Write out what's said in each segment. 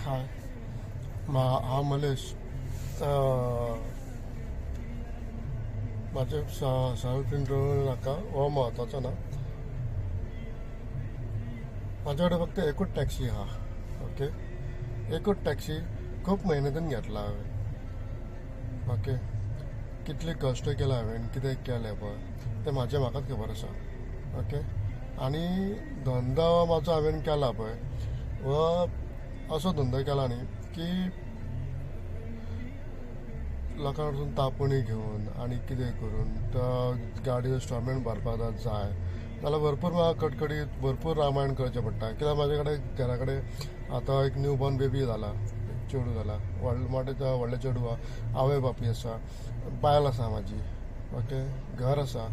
हाय, हांव मलेश. म्हाजें self introduce नाका, हो महत्वाचो ना. म्हाजे कडेन फक्त एकूच टॅक्सी आहा. ओके, एकूच टॅक्सी खूब मेहनतीन घेतला हांवें. ओके, कितले कश्ट केला हांवें, कितें केलें पळय तें म्हाकाच खबर आसा. ओके, आनी धंदो म्हाजो हांवें केला पळय हो असो धंदो केला न्ही की लोकां कडसून तापोवणी घेवन आनी कितें करून गाडयो इंस्टॉलमेंट भरपाक जाय जाल्यार भरपूर म्हाका कडकडीत भरपूर रामायण करचें पडटा. कित्याक म्हाजे कडेन घरा कडेन आतां एक न्यू बॉर्न बेबी जाला, चेडूं जाला, व्हडलें चेडूं आहा, आवय बापूय आसा, बायल आसा म्हाजी. ओके, घर आसा,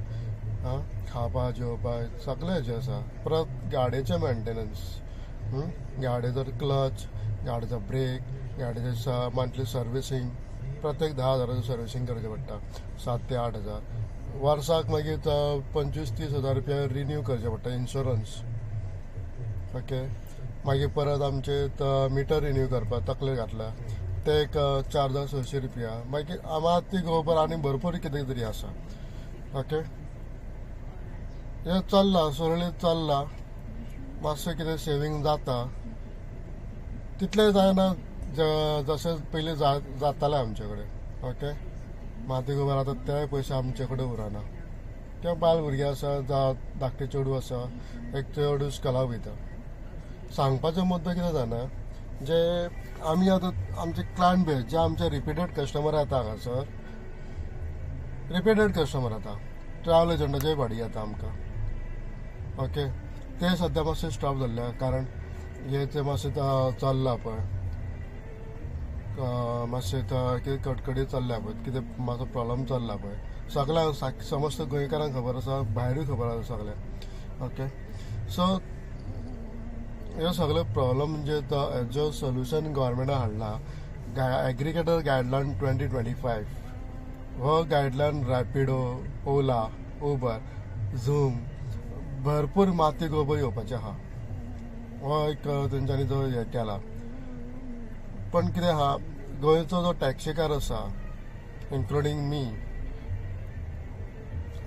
खावपा जेवपाक सगळें हेजें आसा. परत गाडयेचें मेंटेनन्स, गाडयेचो क्लच, गाडयेचो ब्रेक, गाडयेचें मंथली सर्विसींग, प्रत्येक 10,000 सर्विसींग करचें पडटा. 7 ते 8,000 वर्साक. मागीर 25-30 हजार रुपया रिन्यू करचें पडटा इन्शुरन्स. ओके, मागीर परत आमचे मिटर रिन्यू करपाक तकले घातल्या ते एक 4,600 रुपया. मागीर आमात ती गोबर आनी भरपूर कितें तरी आसा. ओके, हें चल्लां, सुरळीत चल्लां. मातशें कितें सेवींग जाता, तितलें जायना जशें पयलीं जातालें आमचे कडेन. ओके, माती गोबर आतां ते पयशे आमचे कडेन उरना. किंवा बायल भुरगीं आसा, धाकटें चेडूं आसा, एक चेडूं स्कुलाक वयता. सांगपाचो मुद्दो कितें जाणा, जे आमी आतां आमचे क्लायंट बेज जे आमचे रिपिटेड कस्टमर येता हांगासर, रिपिटेड कस्टमर येता, ट्रॅव्हल एजंटाचेय भाडी येता आमकां. ओके, ते सद्या मातशें स्टॉप जाल्ले कारण हे ते मातशें चल्लां पळय, मातशें कितें कडकडीत चल्ल्या पळय, कितें मातसो प्रॉब्लम चल्ला पळय सगळ्यांक समस्त गोंयकारांक खबर आसा, भायरूय खबर आसा सगळ्यांक. ओके, सो हे सगळे प्रॉब्लम म्हणजे हेजो सोल्युशन गव्हर्मेंटान हाडला. एग्रिगेटर गायडलायन 2025 हो गायडलायन रॅपिडो, ओला, उबर, झूम भरपूर माती गोबर येवपाचें आहा. हो एक तेंच्यांनी जो हे केला. पण कितें आहा, गोंयचो जो टॅक्सीकार आसा इन्क्लुडींग मी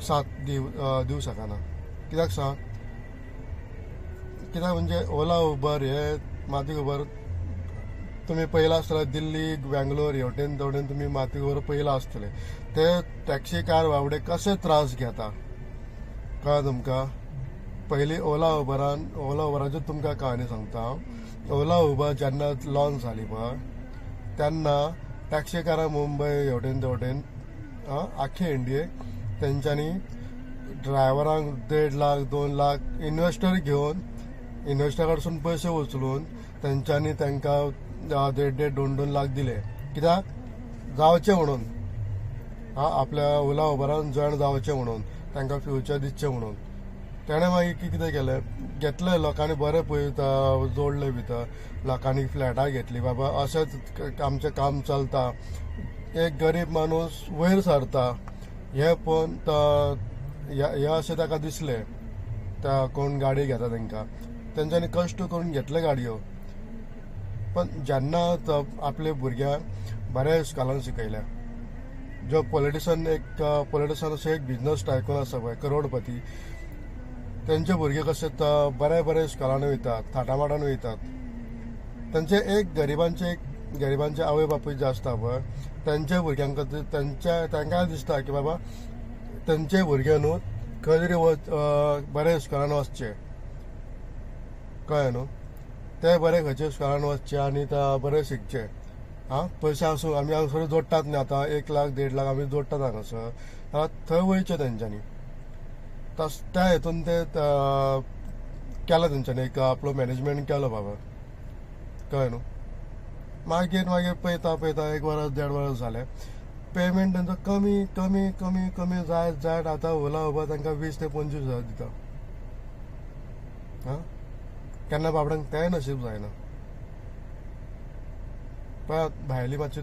साथ दिवं शकना. कित्याक सांग, कित्याक म्हणजे ओला उबर हे माती गोबर तुमी पयला आसतले दिल्ली, बेंगलोर हेवटेन तेवटेन तुमी माती गोबर पयला आसतले. ते टॅक्सी कार बाबडे कशे त्रास घेता कळ्ळें तुमकां. पयलीं ओला उबराची तुमकां कहाणी सांगता हांव. ओला उबर जेन्ना लॉन्च जाली पळय तेन्ना टॅक्सी कारां मुंबय हेवटेन तेवटेन आख्खे इंडियेक तेंच्यांनी ड्रायव्हरांक 1.5 लाख 2 लाख इन्व्हेस्टर घेवन इन्व्हेस्टर कडसून पयशे उचलून तेंच्यांनी तांकां 1.5-2 लाख दिले. कित्याक जावचें म्हणून, आपल्या ओला उबरान जॉयन जावचें म्हणून, तांकां फ्युचर दिवचें म्हणून. तेणें मागीर कितें केलें, घेतले लोकांनी बरें पळयता, जोडले भितर लोकांनी फ्लॅटां घेतली. बाबा अशेंच आमचें काम चलता, एक गरीब माणूस वयर सरता हें पळोवन हे अशें ताका दिसलें. कोण गाडी घेता तांकां तेंच्यांनी कश्ट करून घेतले गाडयो. पण जेन्ना आपल्या भुरग्यांक बऱ्या इस्कॉलान शिकयल्या, जो पॉलिटिशन अशें एक बिजनस टायकून आसा पळय करोडपती, तेंचे भुरगे कशे बऱ्या इस्कॉलान वयतात, थाटामाटान वयतात. तेंचे एक गरिबांचे आवय बापूय जे आसता पळय तेंच्या भुरग्यांक तांकां दिसता की बाबा तेंचे भुरगे न्हू खंय तरी बऱ्या इस्कॉलान वचचे. कळ्ळें न्हू, ते बरे खंयच्या इस्कॉलान वचचे आनी बरें शिकचे. पयशे आसूं आमी हांगासर जोडटात न्ही, आतां 1 लाख 1.5 लाख आमी जोडटात हांगासर, थंय वयचे तेंच्यांनी. त्या हेतून ते केला तेंच्यांनी एक आपलो मॅनेजमेंट केलो बाबा. कळ्ळें न्हू. मागीर पळयता 1 वर्स 1.5 वर्स जालें, पेमेंट तेंचो कमी कमी कमी कमी जायत आतां ओला उबर तांकां 20 ते 25 हजार दिता. केन्ना बाबड्यांक तेंय नशीब जायना. पळय भायली मातशी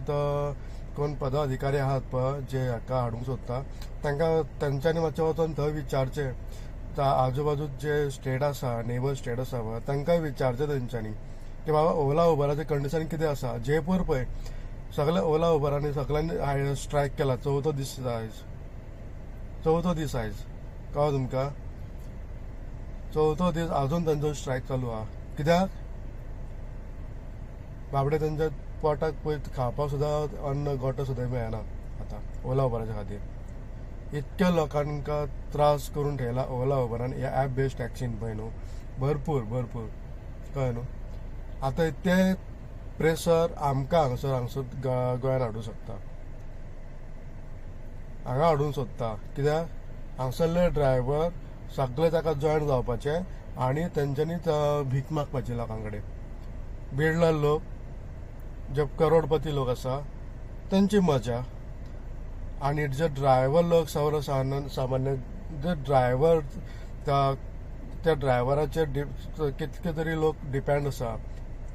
कोण पदाधिकारी आहात पळय जे हाका हाडूंक सोदता तेंच्यांनी मातशें वचोन थंय विचारचें. आजूबाजू जे स्टेट आसा, नेबर स्टेट आसा पळय तांकांय विचारचें तेंच्यांनी की बाबा ओला उबराचे कंडिशन कितें आसा. जयपूर पळय, सगळे ओला उबरांनी सगळ्यांनी स्ट्रायक केला. चवथो दीस आयज, कळ्ळें तुमकां. चवथो दीस अजून तांचो स्ट्रायक चालू आहा. कित्याक बाबडे त्यांच्या पोटाक पळय खावपाक सुद्दां अन्न गोटो सुद्दां मेळना आतां ओला उबराच्या खातीर. इतक्या लोकांका त्रास करून ठेयला ओला उबरान ह्या ॲप बेस्ड टॅक्सीन पळय न्हू. भरपूर कळ्ळें न्हू. आतां ते प्रेशर आमकां हांगसर गोंयांत हाडूंक शकता, हांगा हाडूंक सोदता. कित्याक हांगसरले ड्रायव्हर सगळे ताका जॉयन जावपाचे आनी तेंच्यांनी भीक मागपाची लोकां कडेन. बिडला लोक, जे करोडपती लोक आसा तेंची मजा. आनी जे ड्रायव्हर लोक सामान्य जे ड्रायव्हर त्या ड्रायव्हराचे कितके तरी लोक डिपेंड आसा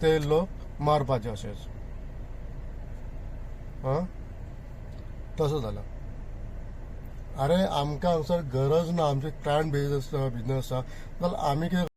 ते लोक मारपाचे अशेंच. तसो जाला. अरे आमकां हांगसर गरज ना, आमचे क्लायंट बेज बिजनस आसा जाल्यार आमी कितें